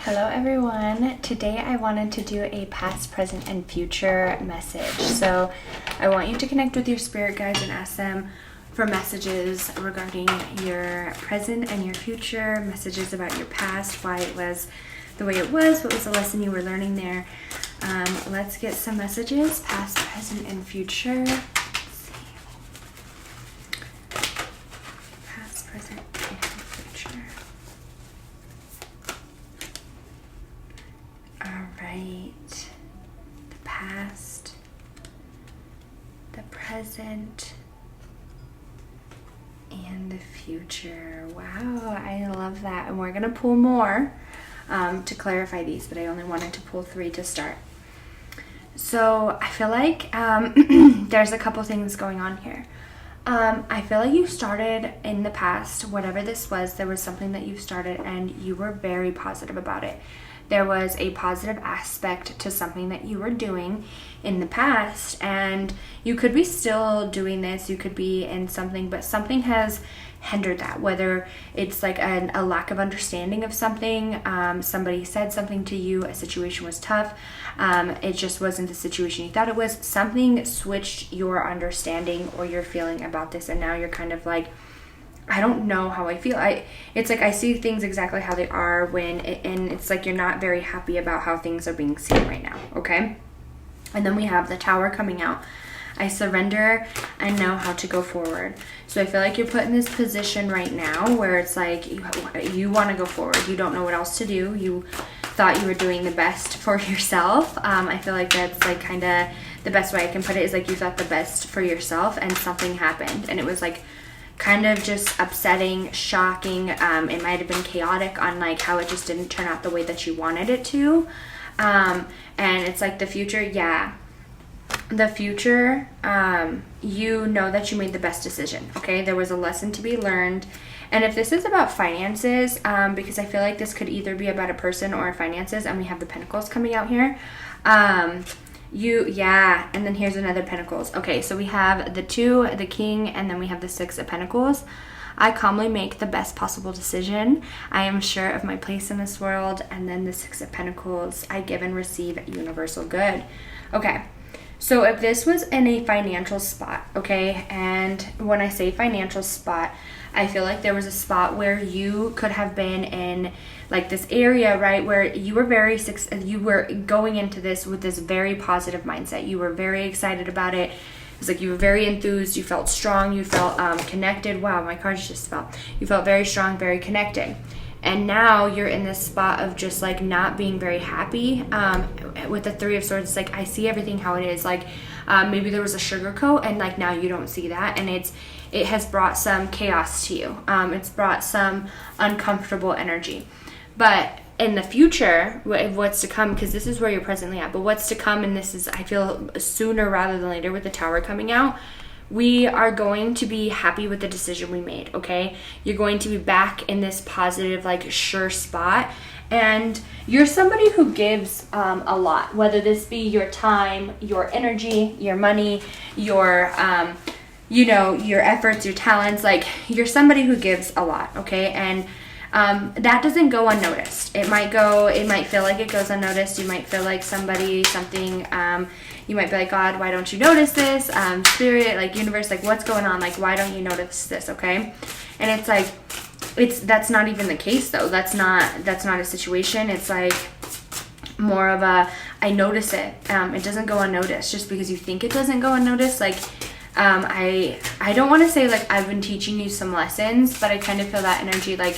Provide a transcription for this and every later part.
Hello everyone. Today I wanted to do a past, present, and future message. So I want you to connect with your spirit guides and ask them for messages regarding your present and your future, messages about your past, why it was the way it was, what was the lesson you were learning there. Let's get some messages, past, present, and future. Let's see. Past, present, and future. All right, the past, the present, and the future. Wow, I love that. And we're going to pull more to clarify these, but I only wanted to pull 3 to start. So I feel like there's a couple things going on here. I feel like you started in the past, whatever this was, there was something that you started and you were very positive about it. There was a positive aspect to something that you were doing in the past, and you could be still doing this, you could be in something, but something has hindered that, whether it's like a lack of understanding of something, somebody said something to you, a situation was tough, it just wasn't the situation you thought it was, something switched your understanding or your feeling about this, and now you're kind of like, I don't know how I feel. It's like I see things exactly how they are and it's like you're not very happy about how things are being seen right now, okay? And then we have the Tower coming out. I surrender and know how to go forward. So I feel like you're put in this position right now where it's like you want to go forward. You don't know what else to do. You thought you were doing the best for yourself. I feel like that's like kind of the best way I can put it is like you thought the best for yourself and something happened. And it was like kind of just upsetting, shocking. It might have been chaotic on like how it just didn't turn out the way that you wanted it to. And it's like the future, the future, you know that you made the best decision, okay? There was a lesson to be learned. And if this is about finances, because I feel like this could either be about a person or finances, and we have the Pentacles coming out here, and then here's another Pentacles. Okay, so we have the 2, the King, and then we have the 6 of Pentacles. I calmly make the best possible decision. I am sure of my place in this world. And then the 6 of Pentacles. I give and receive universal good. Okay, so if this was in a financial spot, okay, and when I say financial spot, I feel like there was a spot where you could have been in like this area, right, where you were you were going into this with this very positive mindset. You were very excited about it. It's like you were very enthused. You felt strong. You felt connected. Wow, my cards just fell. You felt very strong, very connected. And now you're in this spot of just like not being very happy. With the 3 of Swords, it's like I see everything how it is. Like maybe there was a sugarcoat, and like now you don't see that, and it has brought some chaos to you. It's brought some uncomfortable energy. But in the future, what's to come, because this is where you're presently at, but what's to come, and this is, I feel, sooner rather than later with the Tower coming out, we are going to be happy with the decision we made, okay? You're going to be back in this positive, like, sure spot. And you're somebody who gives a lot, whether this be your time, your energy, your money, your your efforts, your talents. Like, you're somebody who gives a lot, okay? And that doesn't go unnoticed. It might feel like it goes unnoticed. You might feel like something, you might be like, God, why don't you notice this? Spirit, like universe, like what's going on? Like, why don't you notice this? Okay. And it's like, that's not even the case though. That's not a situation. It's like more of I notice it. It doesn't go unnoticed just because you think it doesn't go unnoticed. Like, I don't want to say like I've been teaching you some lessons, but I kind of feel that energy like,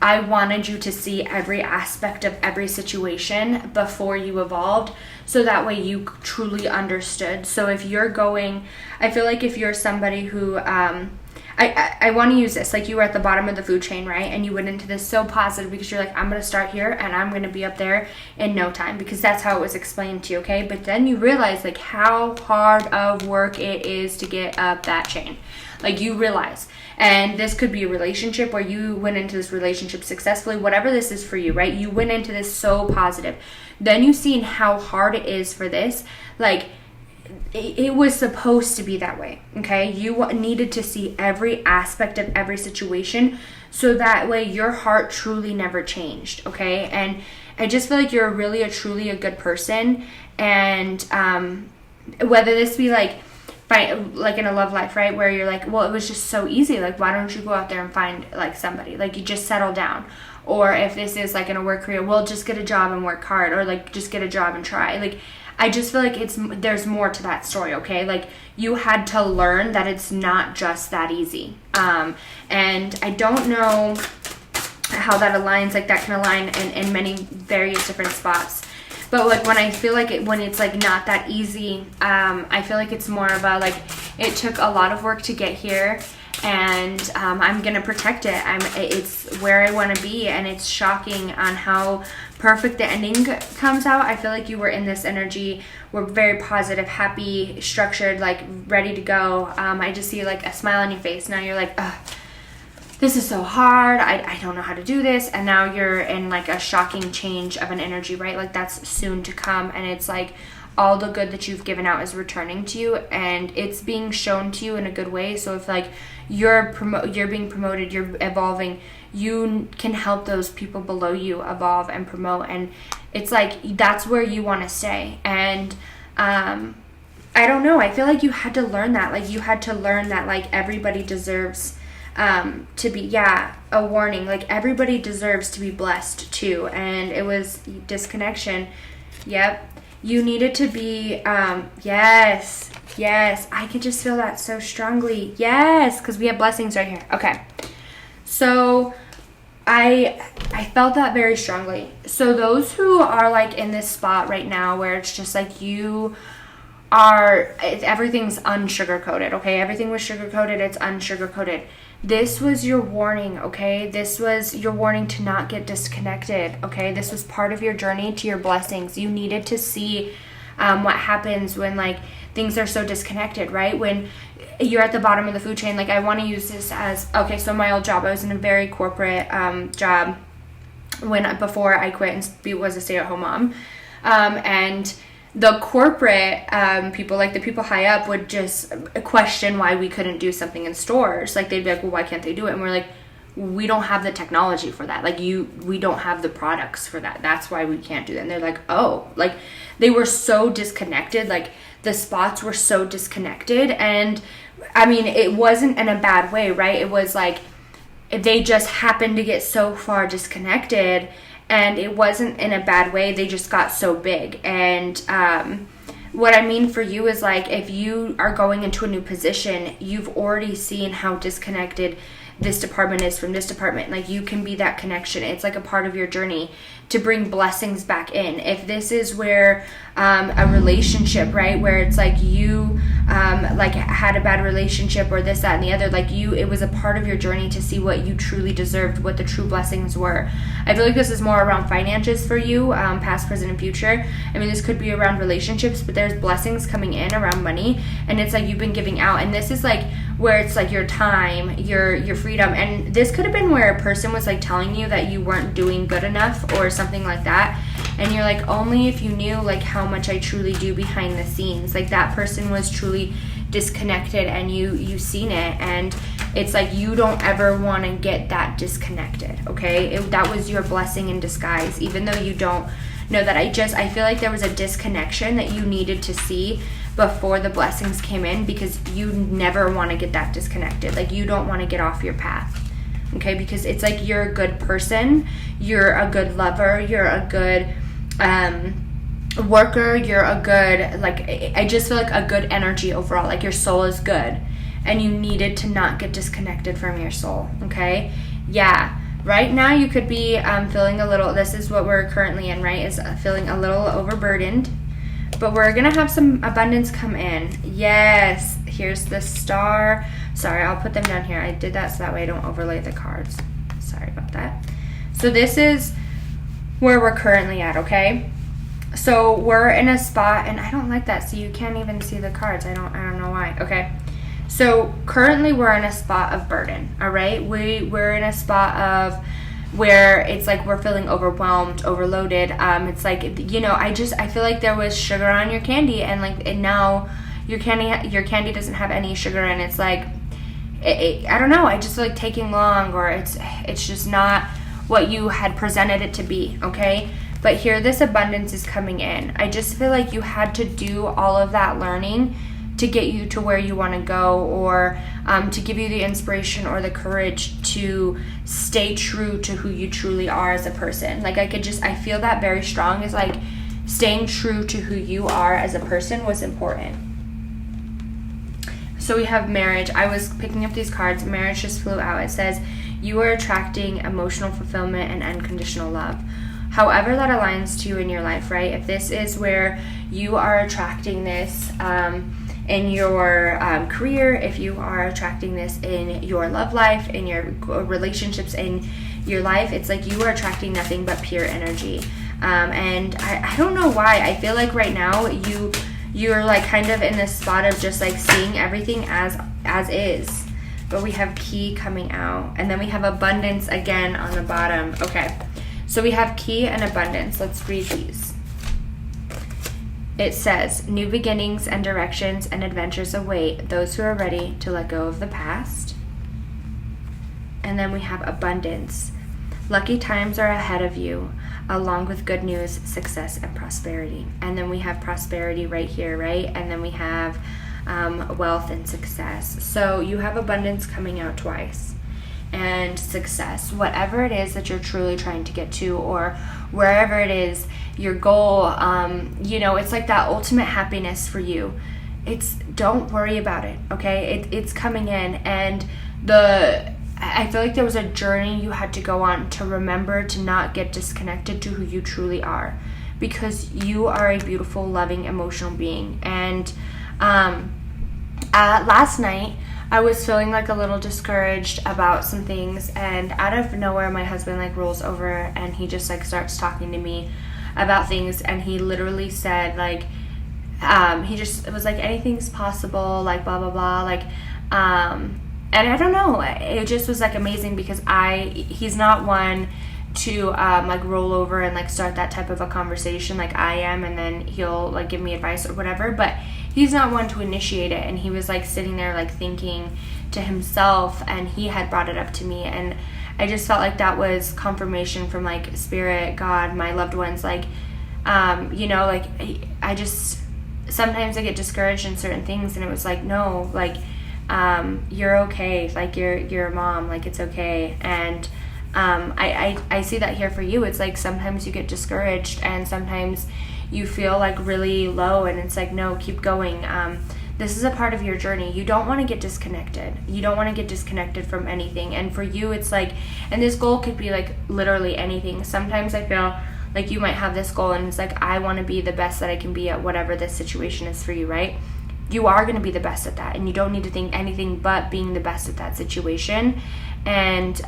I wanted you to see every aspect of every situation before you evolved, so that way you truly understood. So if you're going, I feel like if you're somebody who, I want to use this, like you were at the bottom of the food chain, right? And you went into this so positive because you're like, I'm going to start here and I'm going to be up there in no time, because that's how it was explained to you, okay? But then you realize like how hard of work it is to get up that chain. Like you realize, and this could be a relationship where you went into this relationship successfully, whatever this is for you, right? You went into this so positive. Then you've seen how hard it is for this. Like it was supposed to be that way, okay? You needed to see every aspect of every situation so that way your heart truly never changed, okay? And I just feel like you're really truly a good person, and whether this be like in a love life, right, where you're like, well, it was just so easy, like why don't you go out there and find like somebody, like you just settle down. Or if this is like in a work career, well, just get a job and work hard, or like just get a job and try. Like I just feel like there's more to that story, okay? Like you had to learn that it's not just that easy. And I don't know how that aligns, like that can align in many various different spots. But like when I feel like when it's like not that easy, I feel like it's more of a like it took a lot of work to get here, and I'm gonna protect it. It's where I want to be, and it's shocking on how perfect the ending comes out. I feel like you were in this energy, we're very positive, happy, structured, like ready to go. I just see like a smile on your face. Now you're like, ugh, this is so hard, I don't know how to do this. And now you're in like a shocking change of an energy, right? Like that's soon to come, and it's like all the good that you've given out is returning to you, and it's being shown to you in a good way. So if like you're being promoted, you're evolving, you can help those people below you evolve and promote, and it's like that's where you want to stay. And I don't know, I feel like you had to learn that. Like you had to learn that like everybody deserves to be, a warning, like everybody deserves to be blessed too. And it was disconnection. Yep, you needed to be yes, I could just feel that so strongly. Yes, because we have blessings right here. Okay, so I felt that very strongly. So those who are like in this spot right now where it's just like everything's unsugar-coated, okay? Everything was sugar-coated, it's unsugar-coated. This was your warning, okay? This was your warning to not get disconnected, okay? This was part of your journey to your blessings. You needed to see what happens when like things are so disconnected, right? When you're at the bottom of the food chain. Like I want to use this as, okay, so my old job, I was in a very corporate job before I quit and was a stay-at-home mom. And the corporate people, like the people high up, would just question why we couldn't do something in stores. Like they'd be like, well, why can't they do it? And we're like, we don't have the technology for that. Like we don't have the products for that. That's why we can't do that. And they're like, oh, like they were so disconnected. Like the spots were so disconnected. And I mean, it wasn't in a bad way, right? It was like they just happened to get so far disconnected. And it wasn't in a bad way. They just got so big. And what I mean for you is like if you are going into a new position, you've already seen how disconnected this department is from this department. Like you can be that connection. It's like a part of your journey to bring blessings back in. If this is where a relationship, right, where it's like you like had a bad relationship or this, that, and the other, like it was a part of your journey to see what you truly deserved, what the true blessings were. I feel like this is more around finances for you, past, present, and future. I mean, this could be around relationships, but there's blessings coming in around money, and it's like you've been giving out, and this is like where it's like your time, your freedom. And this could have been where a person was like telling you that you weren't doing good enough or something like that, and you're like, only if you knew like how much I truly do behind the scenes. Like that person was truly disconnected, and you seen it, and it's like you don't ever want to get that disconnected, okay? That was your blessing in disguise, even though you don't know that. I feel like there was a disconnection that you needed to see before the blessings came in, because you never want to get that disconnected. Like you don't want to get off your path, okay? Because it's like you're a good person, you're a good lover, you're a good worker, you're a good, like I just feel like a good energy overall. Like your soul is good, and you needed to not get disconnected from your soul, okay? Yeah, right now you could be feeling a little, this is what we're currently in, right, is feeling a little overburdened. But we're going to have some abundance come in. Yes, here's the star. Sorry, I'll put them down here. I did that so that way I don't overlay the cards. Sorry about that. So this is where we're currently at, okay? So we're in a spot, and I don't like that. So you can't even see the cards. I don't know why. Okay. So currently we're in a spot of burden, all right? We're in a spot of where it's like we're feeling overwhelmed, overloaded. It's like, I feel like there was sugar on your candy, and now your candy doesn't have any sugar, and it's like, I don't know, I just feel like taking long, or it's just not what you had presented it to be, okay? But here, this abundance is coming in. I just feel like you had to do all of that learning to get you to where you want to go, or to give you the inspiration or the courage to stay true to who you truly are as a person. Like, I feel that very strong, is like staying true to who you are as a person was important. So we have marriage. I was picking up these cards. Marriage just flew out. It says, you are attracting emotional fulfillment and unconditional love. However that aligns to you in your life, right? If this is where you are attracting this in your career, if you are attracting this in your love life, in your relationships, in your life, it's like you are attracting nothing but pure energy. And I don't know why. I feel like right now you're like kind of in this spot of just like seeing everything as is. But we have key coming out, and then we have abundance again on the bottom. Okay, so we have key and abundance. Let's read these. It says, new beginnings and directions and adventures await those who are ready to let go of the past. And then we have abundance. Lucky times are ahead of you, along with good news, success, and prosperity. And then we have prosperity right here, right? And then we have wealth and success. So you have abundance coming out twice. And success, whatever it is that you're truly trying to get to, or wherever it is, your goal, it's like that ultimate happiness for you. Don't worry about it, okay? It's coming in, and I feel like there was a journey you had to go on to remember to not get disconnected to who you truly are, because you are a beautiful, loving, emotional being. And last night, I was feeling like a little discouraged about some things, and out of nowhere my husband like rolls over and he just like starts talking to me about things, and he literally said like it was like, anything's possible, like blah blah blah, like and I don't know, it just was like amazing, because he's not one to like roll over and like start that type of a conversation like I am, and then he'll like give me advice or whatever, but he's not one to initiate it. And he was like sitting there like thinking to himself, and he had brought it up to me, and I just felt like that was confirmation from like spirit, God, my loved ones, like like I just sometimes I get discouraged in certain things, and it was like, no, like you're okay, like you're a mom, like it's okay. And I see that here for you. It's like sometimes you get discouraged, and sometimes you feel like really low, and it's like, no, keep going. This is a part of your journey. You don't want to get disconnected. You don't want to get disconnected from anything. And for you, it's like, and this goal could be like literally anything. Sometimes I feel like you might have this goal, and it's like, I want to be the best that I can be at whatever this situation is for you, right? You are going to be the best at that, and you don't need to think anything but being the best at that situation. And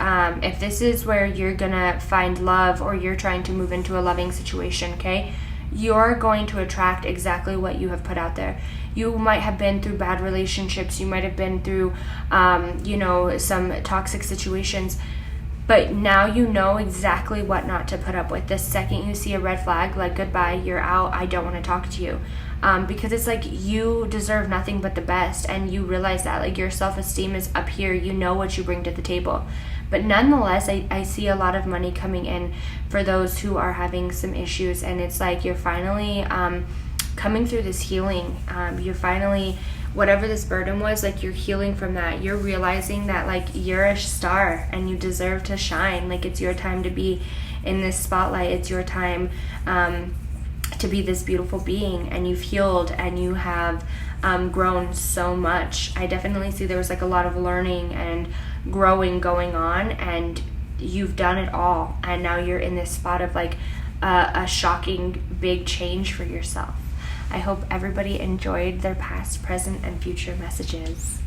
if this is where you're going to find love, or you're trying to move into a loving situation, okay, you're going to attract exactly what you have put out there. You might have been through bad relationships. You might have been through, some toxic situations. But now you know exactly what not to put up with. The second you see a red flag, like, goodbye, you're out, I don't want to talk to you. Because it's like, you deserve nothing but the best, and you realize that, like, your self-esteem is up here. You know what you bring to the table. But nonetheless, I see a lot of money coming in for those who are having some issues, and it's like you're finally coming through this healing. You're finally, whatever this burden was, like, you're healing from that. You're realizing that, like, you're a star and you deserve to shine. Like, it's your time to be in this spotlight. It's your time to be this beautiful being, and you've healed, and you have grown so much. I definitely see there was like a lot of learning and growing going on, and you've done it all, and now you're in this spot of like a shocking big change for yourself. I hope everybody enjoyed their past, present, and future messages.